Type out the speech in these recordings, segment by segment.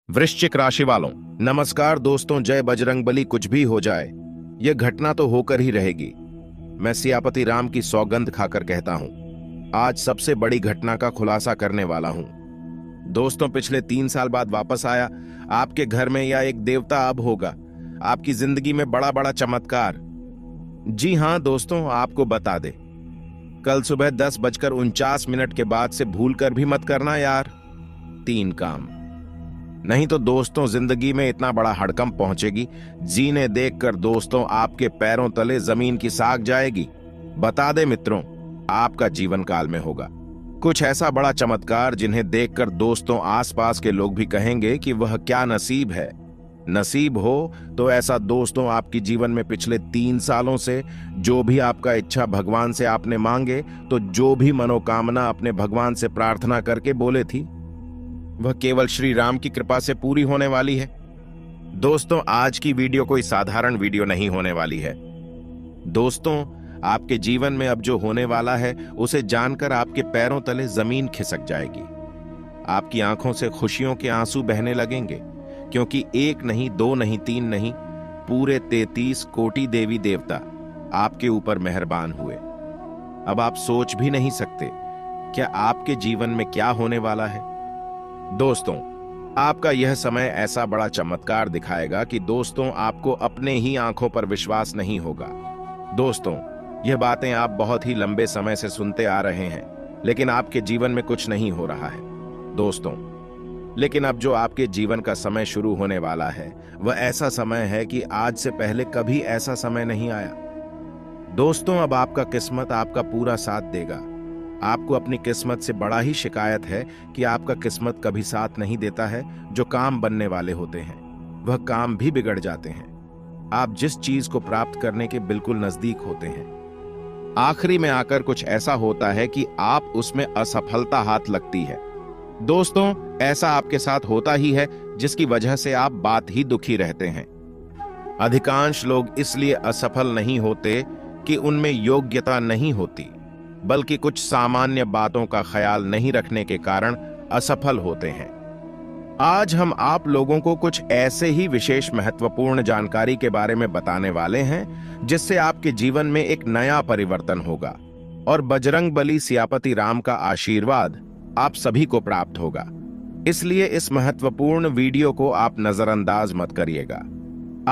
वृश्चिक राशि वालों, नमस्कार दोस्तों। जय बजरंगबली। कुछ भी हो जाए, यह घटना तो होकर ही रहेगी। मैं सियापति राम की सौगंध खाकर कहता हूं, आज सबसे बड़ी घटना का खुलासा करने वाला हूं। दोस्तों, पिछले 3 साल बाद वापस आया आपके घर में या एक देवता अब होगा आपकी जिंदगी में बड़ा बड़ा चमत्कार। जी हां दोस्तों, आपको बता दे, कल सुबह 10:49 के बाद से भूल कर भी मत करना यार 3 काम, नहीं तो दोस्तों जिंदगी में इतना बड़ा हड़कंप पहुंचेगी, जीने देखकर दोस्तों आपके पैरों तले जमीन की साग जाएगी। बता दे मित्रों, आपका जीवन काल में होगा कुछ ऐसा बड़ा चमत्कार जिन्हें देखकर दोस्तों आसपास के लोग भी कहेंगे कि वह क्या नसीब है। नसीब हो तो ऐसा दोस्तों आपकी जीवन में पिछले 3 सालों से जो भी आपका इच्छा भगवान से आपने मांगे, तो जो भी मनोकामना अपने भगवान से प्रार्थना करके बोले थी, वह केवल श्री राम की कृपा से पूरी होने वाली है। दोस्तों, आज की वीडियो कोई साधारण वीडियो नहीं होने वाली है। दोस्तों, आपके जीवन में अब जो होने वाला है उसे जानकर आपके पैरों तले जमीन खिसक जाएगी। आपकी आंखों से खुशियों के आंसू बहने लगेंगे, क्योंकि 1 नहीं, 2 नहीं, 3 नहीं, पूरे 33 कोटि देवी देवता आपके ऊपर मेहरबान हुए। अब आप सोच भी नहीं सकते क्या आपके जीवन में क्या होने वाला है। दोस्तों, आपका यह समय ऐसा बड़ा चमत्कार दिखाएगा कि दोस्तों आपको अपने ही आंखों पर विश्वास नहीं होगा। दोस्तों, यह बातें आप बहुत ही लंबे समय से सुनते आ रहे हैं, लेकिन आपके जीवन में कुछ नहीं हो रहा है। दोस्तों, लेकिन अब जो आपके जीवन का समय शुरू होने वाला है, वह ऐसा समय है कि आज से पहले कभी ऐसा समय नहीं आया। दोस्तों, अब आपका किस्मत आपका पूरा साथ देगा। आपको अपनी किस्मत से बड़ा ही शिकायत है कि आपका किस्मत कभी साथ नहीं देता है। जो काम बनने वाले होते हैं वह काम भी बिगड़ जाते हैं। आप जिस चीज को प्राप्त करने के बिल्कुल नजदीक होते हैं, आखिरी में आकर कुछ ऐसा होता है कि आप उसमें असफलता हाथ लगती है। दोस्तों, ऐसा आपके साथ होता ही है, जिसकी वजह से आप बात ही दुखी रहते हैं। अधिकांश लोग इसलिए असफल नहीं होते कि उनमें योग्यता नहीं होती, बल्कि कुछ सामान्य बातों का ख्याल नहीं रखने के कारण असफल होते हैं। आज हम आप लोगों को कुछ ऐसे ही विशेष महत्वपूर्ण जानकारी के बारे में बताने वाले हैं, जिससे आपके जीवन में एक नया परिवर्तन होगा और बजरंगबली सियापति राम का आशीर्वाद आप सभी को प्राप्त होगा। इसलिए इस महत्वपूर्ण वीडियो को आप नजरअंदाज मत करिएगा।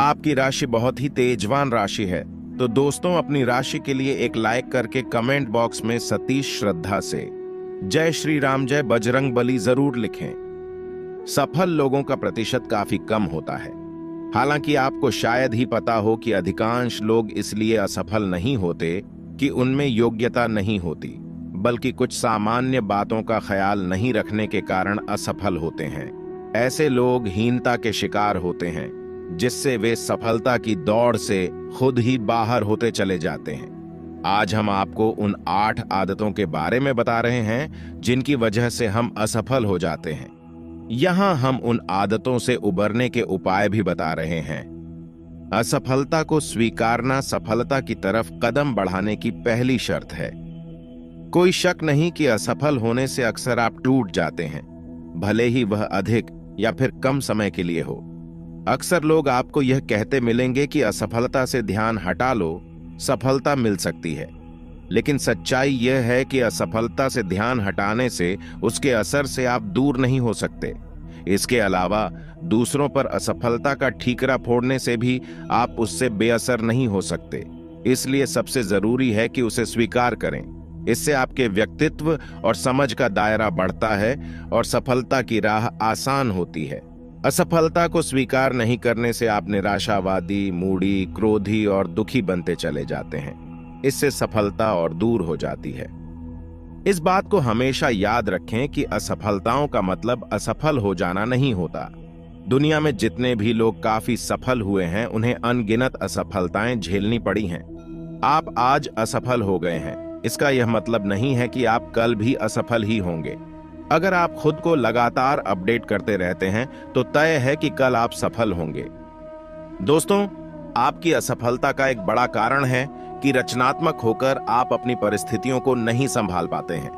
आपकी राशि बहुत ही तेजवान राशि है, तो दोस्तों अपनी राशि के लिए एक लाइक करके कमेंट बॉक्स में सतीश श्रद्धा से जय श्री राम जय बजरंगबली जरूर लिखें। सफल लोगों का प्रतिशत काफी कम होता है। हालांकि आपको शायद ही पता हो कि अधिकांश लोग इसलिए असफल नहीं होते कि उनमें योग्यता नहीं होती, बल्कि कुछ सामान्य बातों का ख्याल नहीं रखने के कारण असफल होते हैं। ऐसे लोग हीनता के शिकार होते हैं, जिससे वे सफलता की दौड़ से खुद ही बाहर होते चले जाते हैं। आज हम आपको उन 8 आदतों के बारे में बता रहे हैं जिनकी वजह से हम असफल हो जाते हैं। यहां हम उन आदतों से उबरने के उपाय भी बता रहे हैं। असफलता को स्वीकारना सफलता की तरफ कदम बढ़ाने की पहली शर्त है। कोई शक नहीं कि असफल होने से अक्सर आप टूट जाते हैं, भले ही वह अधिक या फिर कम समय के लिए हो। अक्सर लोग आपको यह कहते मिलेंगे कि असफलता से ध्यान हटा लो, सफलता मिल सकती है। लेकिन सच्चाई यह है कि असफलता से ध्यान हटाने से उसके असर से आप दूर नहीं हो सकते। इसके अलावा दूसरों पर असफलता का ठीकरा फोड़ने से भी आप उससे बेअसर नहीं हो सकते। इसलिए सबसे जरूरी है कि उसे स्वीकार करें। इससे आपके व्यक्तित्व और समझ का दायरा बढ़ता है और सफलता की राह आसान होती है। असफलता को स्वीकार नहीं करने से आप निराशावादी, मूडी, क्रोधी और दुखी बनते चले जाते हैं। इससे सफलता और दूर हो जाती है। इस बात को हमेशा याद रखें कि असफलताओं का मतलब असफल हो जाना नहीं होता। दुनिया में जितने भी लोग काफी सफल हुए हैं, उन्हें अनगिनत असफलताएं झेलनी पड़ी हैं। आप आज असफल हो गए हैं, इसका यह मतलब नहीं है कि आप कल भी असफल ही होंगे। अगर आप खुद को लगातार अपडेट करते रहते हैं, तो तय है कि कल आप सफल होंगे। दोस्तों, आपकी असफलता का एक बड़ा कारण है कि रचनात्मक होकर आप अपनी परिस्थितियों को नहीं संभाल पाते हैं।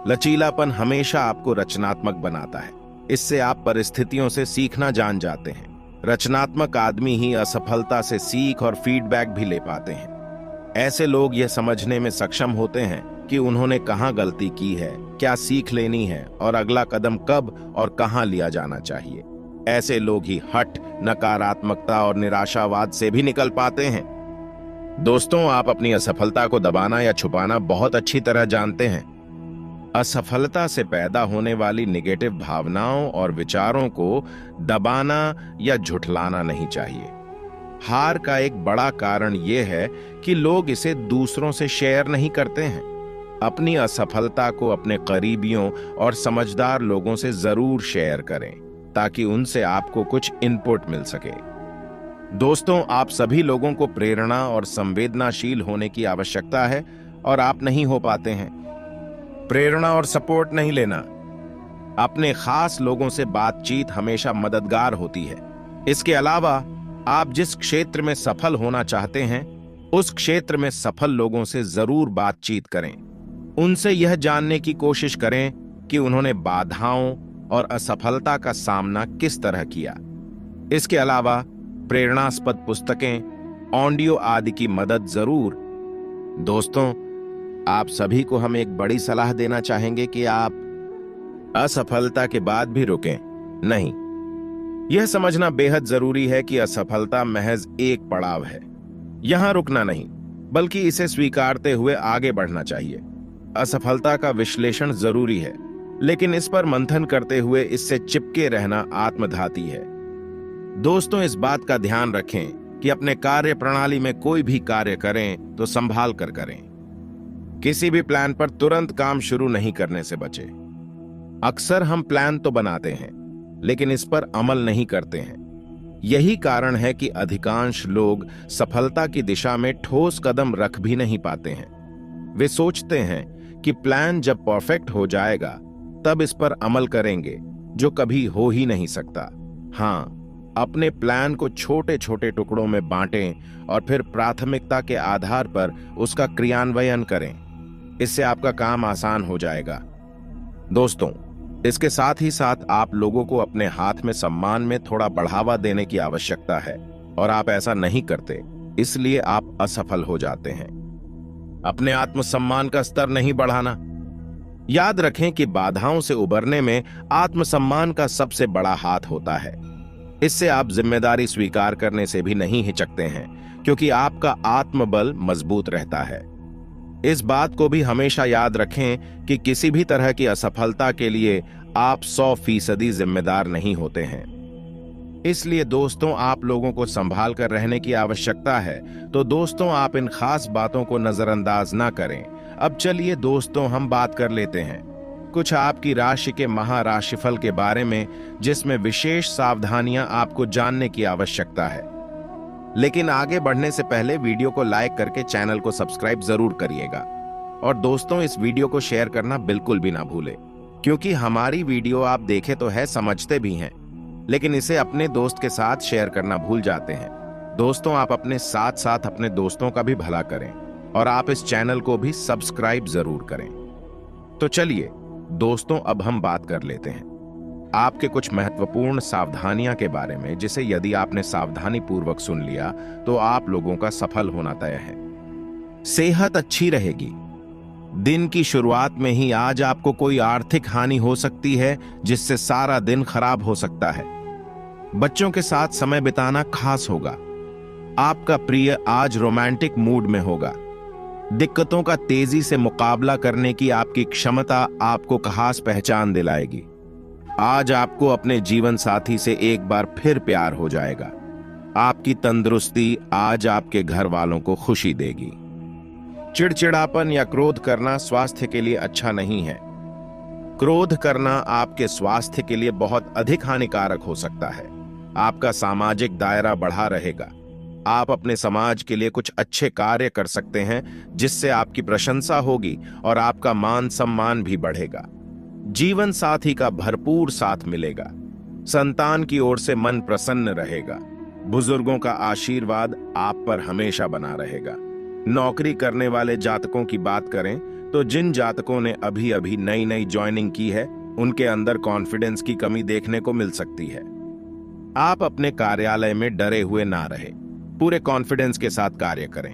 लचीलापन हमेशा आपको रचनात्मक बनाता है। इससे आप परिस्थितियों से सीखना जान जाते हैं। रचनात्मक आदमी ही असफलता से सीख और फीडबैक भी ले पाते हैं। ऐसे लोग यह समझने में सक्षम होते हैं कि उन्होंने कहाँ गलती की है, क्या सीख लेनी है और अगला कदम कब और कहाँ लिया जाना चाहिए। ऐसे लोग ही हठ, नकारात्मकता और निराशावाद से भी निकल पाते हैं। दोस्तों, आप अपनी असफलता को दबाना या छुपाना बहुत अच्छी तरह जानते हैं। असफलता से पैदा होने वाली नेगेटिव भावनाओं और विचारों को दबाना या झुठलाना नहीं चाहिए। हार का एक बड़ा कारण यह है कि लोग इसे दूसरों से शेयर नहीं करते हैं। अपनी असफलता को अपने करीबियों और समझदार लोगों से जरूर शेयर करें ताकि उनसे आपको कुछ इनपुट मिल सके। दोस्तों, आप सभी लोगों को प्रेरणा और संवेदनाशील होने की आवश्यकता है और आप नहीं हो पाते हैं। प्रेरणा और सपोर्ट नहीं लेना। अपने खास लोगों से बातचीत हमेशा मददगार होती है। इसके अलावा आप जिस क्षेत्र में सफल होना चाहते हैं, उस क्षेत्र में सफल लोगों से जरूर बातचीत करें। उनसे यह जानने की कोशिश करें कि उन्होंने बाधाओं और असफलता का सामना किस तरह किया। इसके अलावा प्रेरणास्पद पुस्तकें, ऑडियो आदि की मदद जरूर। दोस्तों, आप सभी को हम एक बड़ी सलाह देना चाहेंगे कि आप असफलता के बाद भी रुकें नहीं। यह समझना बेहद जरूरी है कि असफलता महज एक पड़ाव है। यहां रुकना नहीं, बल्कि इसे स्वीकारते हुए आगे बढ़ना चाहिए। असफलता का विश्लेषण जरूरी है, लेकिन इस पर मंथन करते हुए इससे चिपके रहना आत्मघाती है। दोस्तों, इस बात का ध्यान रखें कि अपने कार्य प्रणाली में कोई भी कार्य करें तो संभाल कर करें। किसी भी प्लान पर तुरंत काम शुरू नहीं करने से बचें। अक्सर हम प्लान तो बनाते हैं, लेकिन इस पर अमल नहीं करते हैं। यही कारण है कि अधिकांश लोग सफलता की दिशा में ठोस कदम रख भी नहीं पाते हैं। वे सोचते हैं कि प्लान जब परफेक्ट हो जाएगा तब इस पर अमल करेंगे, जो कभी हो ही नहीं सकता। हां, अपने प्लान को छोटे छोटे टुकड़ों में बांटें और फिर प्राथमिकता के आधार पर उसका क्रियान्वयन करें। इससे आपका काम आसान हो जाएगा। दोस्तों, इसके साथ ही साथ आप लोगों को अपने हाथ में सम्मान में थोड़ा बढ़ावा देने की आवश्यकता है, और आप ऐसा नहीं करते, इसलिए आप असफल हो जाते हैं। अपने आत्मसम्मान का स्तर नहीं बढ़ाना। याद रखें कि बाधाओं से उबरने में आत्मसम्मान का सबसे बड़ा हाथ होता है। इससे आप जिम्मेदारी स्वीकार करने से भी नहीं हिचकते हैं, क्योंकि आपका आत्मबल मजबूत रहता है। इस बात को भी हमेशा याद रखें कि किसी भी तरह की असफलता के लिए आप 100% जिम्मेदार नहीं होते हैं। इसलिए दोस्तों, आप लोगों को संभाल कर रहने की आवश्यकता है। तो दोस्तों, आप इन खास बातों को नजरअंदाज ना करें। अब चलिए दोस्तों, हम बात कर लेते हैं कुछ आपकी राशि के महाराशिफल के बारे में, जिसमें विशेष सावधानियां आपको जानने की आवश्यकता है। लेकिन आगे बढ़ने से पहले वीडियो को लाइक करके चैनल को सब्सक्राइब जरूर करिएगा। और दोस्तों, इस वीडियो को शेयर करना बिल्कुल भी ना भूलें, क्योंकि हमारी वीडियो आप देखे तो है, समझते भी हैं, लेकिन इसे अपने दोस्त के साथ शेयर करना भूल जाते हैं। दोस्तों, आप अपने साथ साथ अपने दोस्तों का भी भला करें और आप इस चैनल को भी सब्सक्राइब जरूर करें। तो चलिए दोस्तों, अब हम बात कर लेते हैं आपके कुछ महत्वपूर्ण सावधानियां के बारे में, जिसे यदि आपने सावधानी पूर्वक सुन लिया तो आप लोगों का सफल होना तय है। सेहत अच्छी रहेगी। दिन की शुरुआत में ही आज आपको कोई आर्थिक हानि हो सकती है, जिससे सारा दिन खराब हो सकता है। बच्चों के साथ समय बिताना खास होगा। आपका प्रिय आज रोमांटिक मूड में होगा। दिक्कतों का तेजी से मुकाबला करने की आपकी क्षमता आपको खास पहचान दिलाएगी। आज आपको अपने जीवन साथी से एक बार फिर प्यार हो जाएगा। आपकी तंदुरुस्ती आज आपके घर वालों को खुशी देगी। चिड़चिड़ापन या क्रोध करना स्वास्थ्य के लिए अच्छा नहीं है। क्रोध करना आपके स्वास्थ्य के लिए बहुत अधिक हानिकारक हो सकता है। आपका सामाजिक दायरा बढ़ा रहेगा। आप अपने समाज के लिए कुछ अच्छे कार्य कर सकते हैं, जिससे आपकी प्रशंसा होगी और आपका मान सम्मान भी बढ़ेगा। जीवन साथी का भरपूर साथ मिलेगा। संतान की ओर से मन प्रसन्न रहेगा। बुजुर्गों का आशीर्वाद आप पर हमेशा बना रहेगा। नौकरी करने वाले जातकों की बात करें तो जिन जातकों ने अभी अभी नई नई ज्वाइनिंग की है, उनके अंदर कॉन्फिडेंस की कमी देखने को मिल सकती है। आप अपने कार्यालय में डरे हुए ना रहे, पूरे कॉन्फिडेंस के साथ कार्य करें।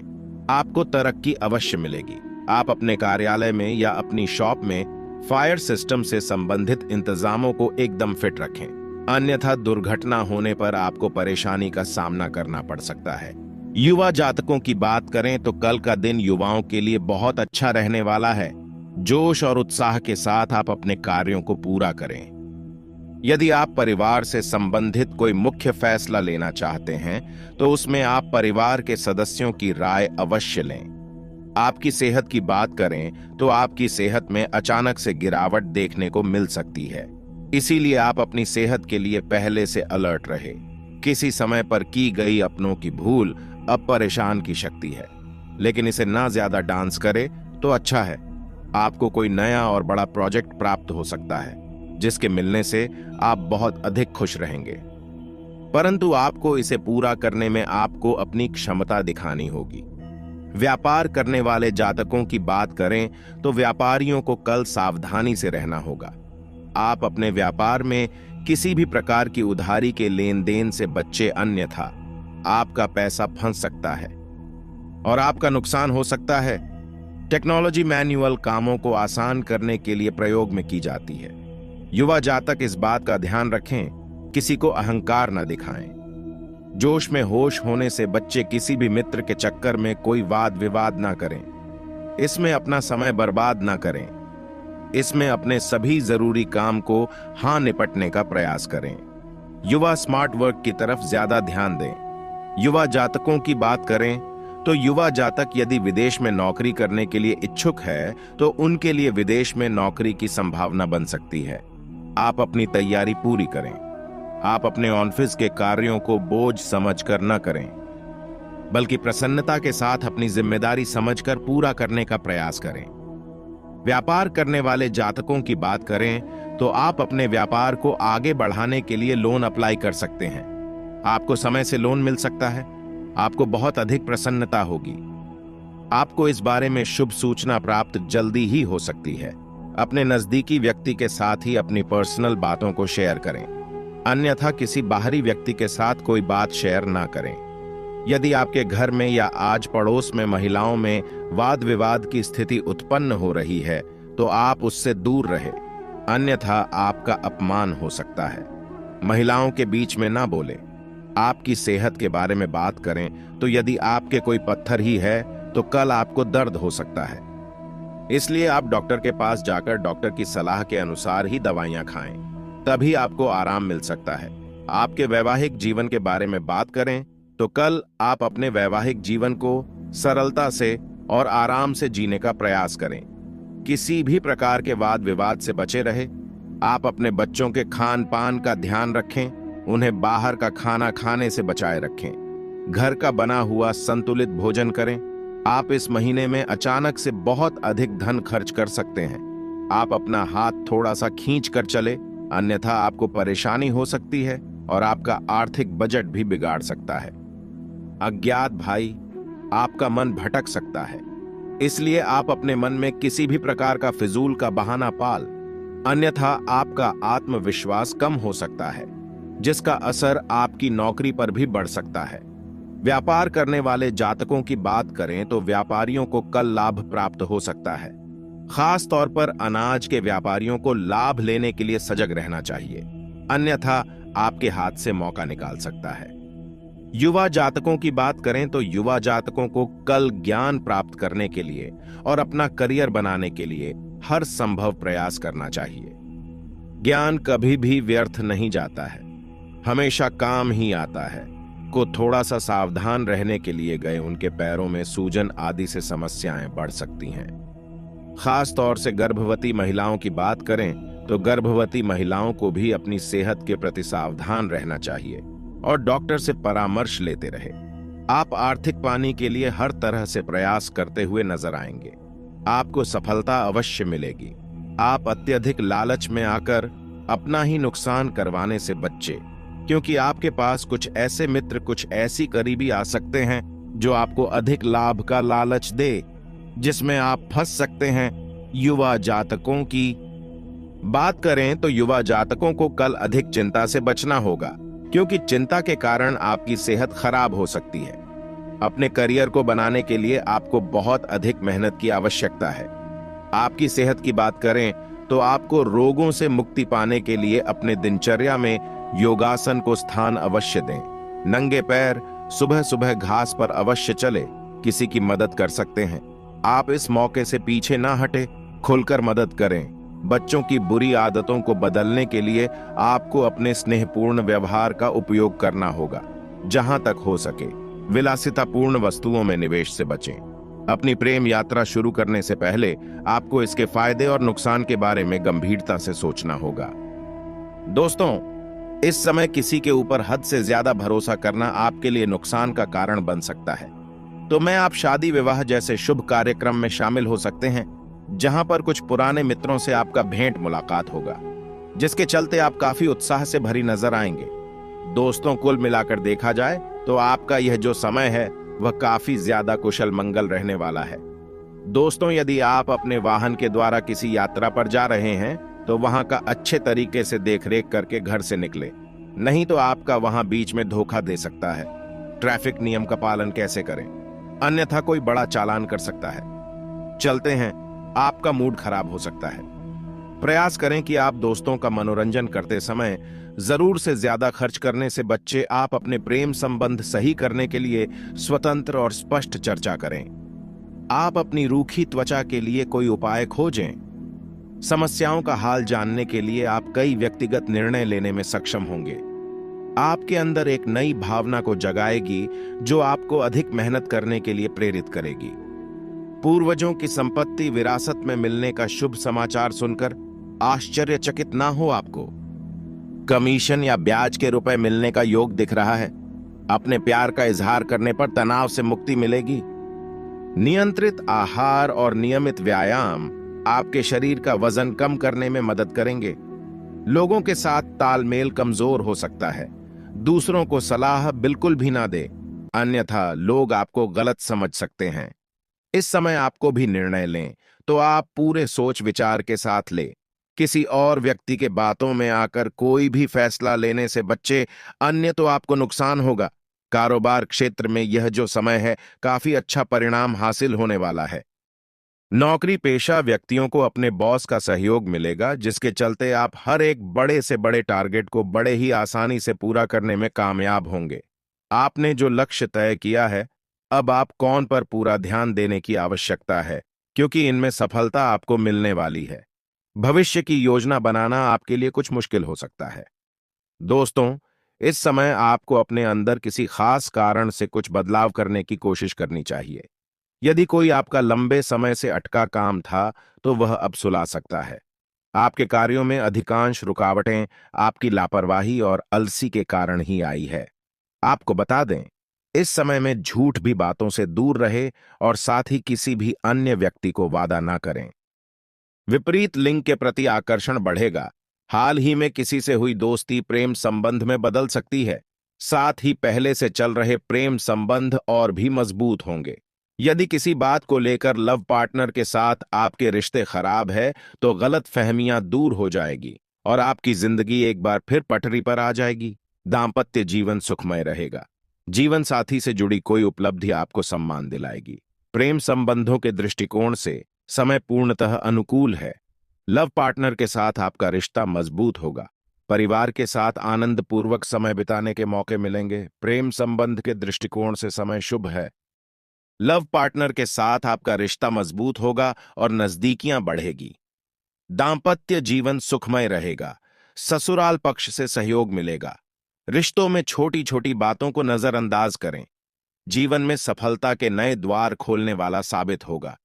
आपको तरक्की अवश्य मिलेगी। आप अपने कार्यालय में या अपनी शॉप में फायर सिस्टम से संबंधित इंतजामों को एकदम फिट रखें, अन्यथा दुर्घटना होने पर आपको परेशानी का सामना करना पड़ सकता है। युवा जातकों की बात करें तो कल का दिन युवाओं के लिए बहुत अच्छा रहने वाला है। जोश और उत्साह के साथ आप अपने कार्यों को पूरा करें। यदि आप परिवार से संबंधित कोई मुख्य फैसला लेना चाहते हैं तो उसमें आप परिवार के सदस्यों की राय अवश्य लें। आपकी सेहत की बात करें तो आपकी सेहत में अचानक से गिरावट देखने को मिल सकती है, इसीलिए आप अपनी सेहत के लिए पहले से अलर्ट रहे। किसी समय पर की गई अपनों की भूल अब परेशान की शक्ति है, लेकिन इसे ना ज्यादा डांस करे तो अच्छा है। आपको कोई नया और बड़ा प्रोजेक्ट प्राप्त हो सकता है जिसके मिलने से आप बहुत अधिक खुश रहेंगे, परंतु आपको इसे पूरा करने में आपको अपनी क्षमता दिखानी होगी। व्यापार करने वाले जातकों की बात करें तो व्यापारियों को कल सावधानी से रहना होगा। आप अपने व्यापार में किसी भी प्रकार की उधारी के लेन देन से बच्चे, अन्यथा आपका पैसा फंस सकता है और आपका नुकसान हो सकता है। टेक्नोलॉजी मैनुअल कामों को आसान करने के लिए प्रयोग में की जाती है। युवा जातक इस बात का ध्यान रखें, किसी को अहंकार न दिखाएं। जोश में होश होने से बच्चे किसी भी मित्र के चक्कर में कोई वाद विवाद ना करें। इसमें अपना समय बर्बाद ना करें। इसमें अपने सभी जरूरी काम को निपटने का प्रयास करें। युवा स्मार्ट वर्क की तरफ ज्यादा ध्यान दें। युवा जातकों की बात करें तो युवा जातक यदि विदेश में नौकरी करने के लिए इच्छुक है तो उनके लिए विदेश में नौकरी की संभावना बन सकती है। आप अपनी तैयारी पूरी करें। आप अपने ऑफिस के कार्यों को बोझ समझकर न करें, बल्कि प्रसन्नता के साथ अपनी जिम्मेदारी समझकर पूरा करने का प्रयास करें। व्यापार करने वाले जातकों की बात करें तो आप अपने व्यापार को आगे बढ़ाने के लिए लोन अप्लाई कर सकते हैं। आपको समय से लोन मिल सकता है। आपको बहुत अधिक प्रसन्नता होगी। आपको इस बारे में शुभ सूचना प्राप्त जल्दी ही हो सकती है। अपने नजदीकी व्यक्ति के साथ ही अपनी पर्सनल बातों को शेयर करें, अन्यथा किसी बाहरी व्यक्ति के साथ कोई बात शेयर ना करें। यदि आपके घर में या आज पड़ोस में महिलाओं में वाद विवाद की स्थिति उत्पन्न हो रही है तो आप उससे दूर रहे, अन्यथा आपका अपमान हो सकता है। महिलाओं के बीच में ना बोले। आपकी सेहत के बारे में बात करें तो यदि आपके कोई पत्थर ही है तो कल आपको दर्द हो सकता है, इसलिए आप डॉक्टर के पास जाकर डॉक्टर की सलाह के अनुसार ही दवाइयां खाएं, तभी आपको आराम मिल सकता है। आपके वैवाहिक जीवन के बारे में बात करें तो कल आप अपने वैवाहिक जीवन को सरलता से और आराम से जीने का प्रयास करें। किसी भी प्रकार के वाद विवाद से बचे रहे। आप अपने बच्चों के खान पान का ध्यान रखें, उन्हें बाहर का खाना खाने से बचाए रखें। घर का बना हुआ संतुलित भोजन करें। आप इस महीने में अचानक से बहुत अधिक धन खर्च कर सकते हैं। आप अपना हाथ थोड़ा सा खींच कर चले, अन्यथा आपको परेशानी हो सकती है और आपका आर्थिक बजट भी बिगाड़ सकता है। अज्ञात भाई, आपका मन भटक सकता है, इसलिए आप अपने मन में किसी भी प्रकार का फिजूल का बहाना पाल, अन्यथा आपका आत्मविश्वास कम हो सकता है, जिसका असर आपकी नौकरी पर भी बढ़ सकता है। व्यापार करने वाले जातकों की बात करें तो व्यापारियों को कल लाभ प्राप्त हो सकता है। खास तौर पर अनाज के व्यापारियों को लाभ लेने के लिए सजग रहना चाहिए, अन्यथा आपके हाथ से मौका निकाल सकता है। युवा जातकों की बात करें तो युवा जातकों को कल ज्ञान प्राप्त करने के लिए और अपना करियर बनाने के लिए हर संभव प्रयास करना चाहिए। ज्ञान कभी भी व्यर्थ नहीं जाता है, हमेशा काम ही आता है। को थोड़ा सा सावधान रहने के लिए गए उनके पैरों में सूजन आदि से समस्याएं बढ़ सकती हैं। खास तौर से गर्भवती महिलाओं की बात करें तो गर्भवती महिलाओं को भी अपनी सेहत के प्रति सावधान रहना चाहिए और डॉक्टर से परामर्श लेते रहे। आप आर्थिक पाने के लिए हर तरह से प्रयास करते हुए नजर आएंगे। आपको सफलता अवश्य मिलेगी। आप अत्यधिक लालच में आकर अपना ही नुकसान करवाने से बच्चे, क्योंकि आपके पास कुछ ऐसे मित्र, कुछ ऐसी करीबी आ सकते हैं जो आपको अधिक लाभ का लालच दे, जिसमें आप फंस सकते हैं। युवा जातकों की बात करें तो युवा जातकों को कल अधिक चिंता से बचना होगा, क्योंकि चिंता के कारण आपकी सेहत खराब हो सकती है। अपने करियर को बनाने के लिए आपको बहुत अधिक मेहनत की आवश्यकता है। आपकी सेहत की बात करें तो आपको रोगों से मुक्ति पाने के लिए अपने दिनचर्या में योगासन को स्थान अवश्य दें। नंगे पैर सुबह सुबह घास पर अवश्य चले, किसी की मदद कर सकते हैं। आप इस मौके से पीछे ना हटे, खुलकर मदद करें। बच्चों की बुरी आदतों को बदलने के लिए आपको अपने स्नेहपूर्ण व्यवहार का उपयोग करना होगा। जहां तक हो सके विलासितापूर्ण वस्तुओं में निवेश से बचें। अपनी प्रेम यात्रा शुरू करने से पहले आपको इसके फायदे और नुकसान के बारे में गंभीरता से सोचना होगा। दोस्तों, इस समय किसी के ऊपर हद से ज्यादा भरोसा करना आपके लिए नुकसान का कारण बन सकता है। तो मैं आप शादी विवाह जैसे शुभ कार्यक्रम में शामिल हो सकते हैं, जहां पर कुछ पुराने मित्रों से आपका भेंट मुलाकात होगा, जिसके चलते आप काफी उत्साह से भरी नजर आएंगे। दोस्तों, कुल मिलाकर देखा जाए तो आपका यह जो समय है वह काफी ज्यादा कुशल मंगल रहने वाला है। दोस्तों, यदि आप अपने वाहन के द्वारा किसी यात्रा पर जा रहे हैं तो वहां का अच्छे तरीके से देखरेख करके घर से निकले, नहीं तो आपका वहां बीच में धोखा दे सकता है। ट्रैफिक नियम का पालन कैसे करें, अन्यथा कोई बड़ा चालान कर सकता है। चलते हैं, आपका मूड खराब हो सकता है। प्रयास करें कि आप दोस्तों का मनोरंजन करते समय जरूर से ज्यादा खर्च करने से बच्चे। आप अपने प्रेम संबंध सही करने के लिए स्वतंत्र और स्पष्ट चर्चा करें। आप अपनी रूखी त्वचा के लिए कोई उपाय खोजें। समस्याओं का हाल जानने के लिए आप कई व्यक्तिगत निर्णय लेने में सक्षम होंगे। आपके अंदर एक नई भावना को जगाएगी जो आपको अधिक मेहनत करने के लिए प्रेरित करेगी। पूर्वजों की संपत्ति विरासत में मिलने का शुभ समाचार सुनकर आश्चर्यचकित ना हो। आपको कमीशन या ब्याज के रुपए मिलने का योग दिख रहा है। अपने प्यार का इजहार करने पर तनाव से मुक्ति मिलेगी। नियंत्रित आहार और नियमित व्यायाम आपके शरीर का वजन कम करने में मदद करेंगे। लोगों के साथ तालमेल कमजोर हो सकता है। दूसरों को सलाह बिल्कुल भी ना दे, अन्यथा लोग आपको गलत समझ सकते हैं। इस समय आपको भी निर्णय लें तो आप पूरे सोच विचार के साथ ले। किसी और व्यक्ति के बातों में आकर कोई भी फैसला लेने से बच्चे, अन्य तो आपको नुकसान होगा। कारोबार क्षेत्र में यह जो समय है काफी अच्छा परिणाम हासिल होने वाला है। नौकरी पेशा व्यक्तियों को अपने बॉस का सहयोग मिलेगा, जिसके चलते आप हर एक बड़े से बड़े टारगेट को बड़े ही आसानी से पूरा करने में कामयाब होंगे। आपने जो लक्ष्य तय किया है, अब आप कौन पर पूरा ध्यान देने की आवश्यकता है, क्योंकि इनमें सफलता आपको मिलने वाली है। भविष्य की योजना बनाना आपके लिए कुछ मुश्किल हो सकता है। दोस्तों, इस समय आपको अपने अंदर किसी खास कारण से कुछ बदलाव करने की कोशिश करनी चाहिए। यदि कोई आपका लंबे समय से अटका काम था तो वह अब सुलझ सकता है। आपके कार्यों में अधिकांश रुकावटें आपकी लापरवाही और अलसी के कारण ही आई है। आपको बता दें, इस समय में झूठ भी बातों से दूर रहे और साथ ही किसी भी अन्य व्यक्ति को वादा ना करें। विपरीत लिंग के प्रति आकर्षण बढ़ेगा। हाल ही में किसी से हुई दोस्ती प्रेम संबंध में बदल सकती है। साथ ही पहले से चल रहे प्रेम संबंध और भी मजबूत होंगे। यदि किसी बात को लेकर लव पार्टनर के साथ आपके रिश्ते खराब है तो गलत फहमियां दूर हो जाएगी और आपकी जिंदगी एक बार फिर पटरी पर आ जाएगी। दाम्पत्य जीवन सुखमय रहेगा। जीवन साथी से जुड़ी कोई उपलब्धि आपको सम्मान दिलाएगी। प्रेम संबंधों के दृष्टिकोण से समय पूर्णतः अनुकूल है। लव पार्टनर के साथ आपका रिश्ता मजबूत होगा। परिवार के साथ आनंदपूर्वक समय बिताने के मौके मिलेंगे। प्रेम संबंध के दृष्टिकोण से समय शुभ है। लव पार्टनर के साथ आपका रिश्ता मजबूत होगा और नजदीकियां बढ़ेगी। दांपत्य जीवन सुखमय रहेगा। ससुराल पक्ष से सहयोग मिलेगा। रिश्तों में छोटी छोटी बातों को नजरअंदाज करें। जीवन में सफलता के नए द्वार खोलने वाला साबित होगा।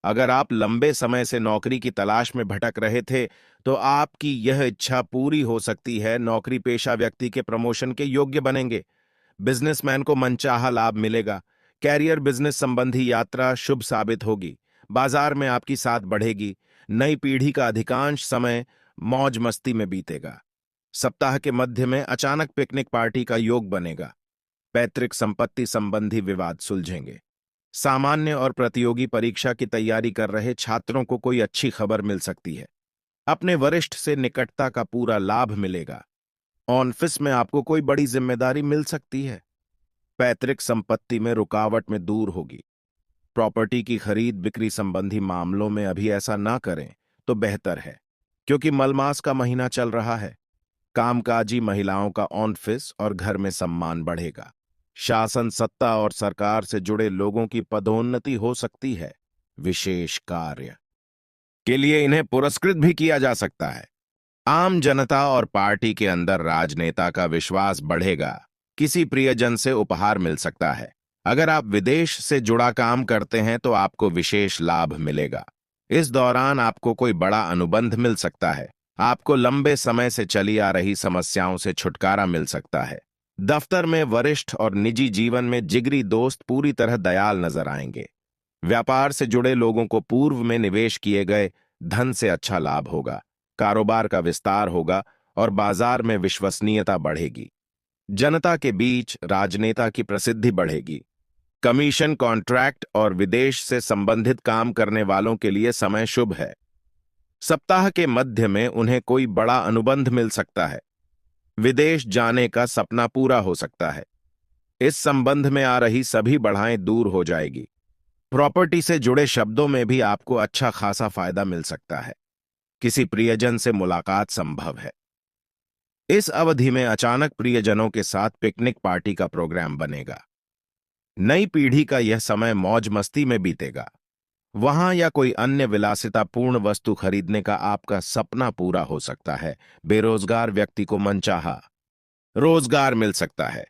अगर आप लंबे समय से नौकरी की तलाश में भटक रहे थे तो आपकी यह इच्छा पूरी हो सकती है। नौकरी पेशा व्यक्ति के प्रमोशन के योग्य बनेंगे। बिजनेसमैन को मनचाहा लाभ मिलेगा। कैरियर बिजनेस संबंधी यात्रा शुभ साबित होगी। बाजार में आपकी साथ बढ़ेगी। नई पीढ़ी का अधिकांश समय मौज मस्ती में बीतेगा। सप्ताह के मध्य में अचानक पिकनिक पार्टी का योग बनेगा। पैतृक संपत्ति संबंधी विवाद सुलझेंगे। सामान्य और प्रतियोगी परीक्षा की तैयारी कर रहे छात्रों को कोई अच्छी खबर मिल सकती है। अपने वरिष्ठ से निकटता का पूरा लाभ मिलेगा। ऑफिस में आपको कोई बड़ी जिम्मेदारी मिल सकती है। पैतृक संपत्ति में रुकावट में दूर होगी। प्रॉपर्टी की खरीद बिक्री संबंधी मामलों में अभी ऐसा ना करें तो बेहतर है, क्योंकि मलमास का महीना चल रहा है। कामकाजी महिलाओं का ऑफिस और घर में सम्मान बढ़ेगा। शासन सत्ता और सरकार से जुड़े लोगों की पदोन्नति हो सकती है। विशेष कार्य के लिए इन्हें पुरस्कृत भी किया जा सकता है। आम जनता और पार्टी के अंदर राजनेता का विश्वास बढ़ेगा। किसी प्रियजन से उपहार मिल सकता है। अगर आप विदेश से जुड़ा काम करते हैं तो आपको विशेष लाभ मिलेगा। इस दौरान आपको कोई बड़ा अनुबंध मिल सकता है। आपको लंबे समय से चली आ रही समस्याओं से छुटकारा मिल सकता है। दफ्तर में वरिष्ठ और निजी जीवन में जिगरी दोस्त पूरी तरह दयाल नजर आएंगे। व्यापार से जुड़े लोगों को पूर्व में निवेश किए गए धन से अच्छा लाभ होगा। कारोबार का विस्तार होगा और बाजार में विश्वसनीयता बढ़ेगी। जनता के बीच राजनेता की प्रसिद्धि बढ़ेगी। कमीशन, कॉन्ट्रैक्ट और विदेश से संबंधित काम करने वालों के लिए समय शुभ है। सप्ताह के मध्य में उन्हें कोई बड़ा अनुबंध मिल सकता है। विदेश जाने का सपना पूरा हो सकता है। इस संबंध में आ रही सभी बाधाएं दूर हो जाएगी। प्रॉपर्टी से जुड़े शब्दों में भी आपको अच्छा खासा फायदा मिल सकता है। किसी प्रियजन से मुलाकात संभव है। इस अवधि में अचानक प्रियजनों के साथ पिकनिक पार्टी का प्रोग्राम बनेगा। नई पीढ़ी का यह समय मौज मस्ती में बीतेगा। वहां या कोई अन्य विलासितापूर्ण वस्तु खरीदने का आपका सपना पूरा हो सकता है। बेरोजगार व्यक्ति को मनचाहा रोजगार मिल सकता है।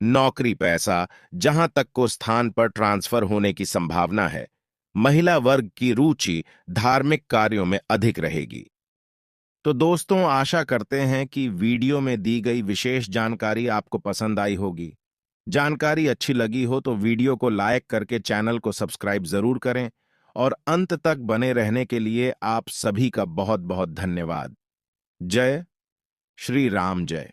नौकरी, पैसा, जहां तक को स्थान पर ट्रांसफर होने की संभावना है। महिला वर्ग की रुचि धार्मिक कार्यों में अधिक रहेगी। तो दोस्तों, आशा करते हैं कि वीडियो में दी गई विशेष जानकारी आपको पसंद आई होगी। जानकारी अच्छी लगी हो तो वीडियो को लाइक करके चैनल को सब्सक्राइब जरूर करें और अंत तक बने रहने के लिए आप सभी का बहुत बहुत धन्यवाद। जय श्री राम, जय।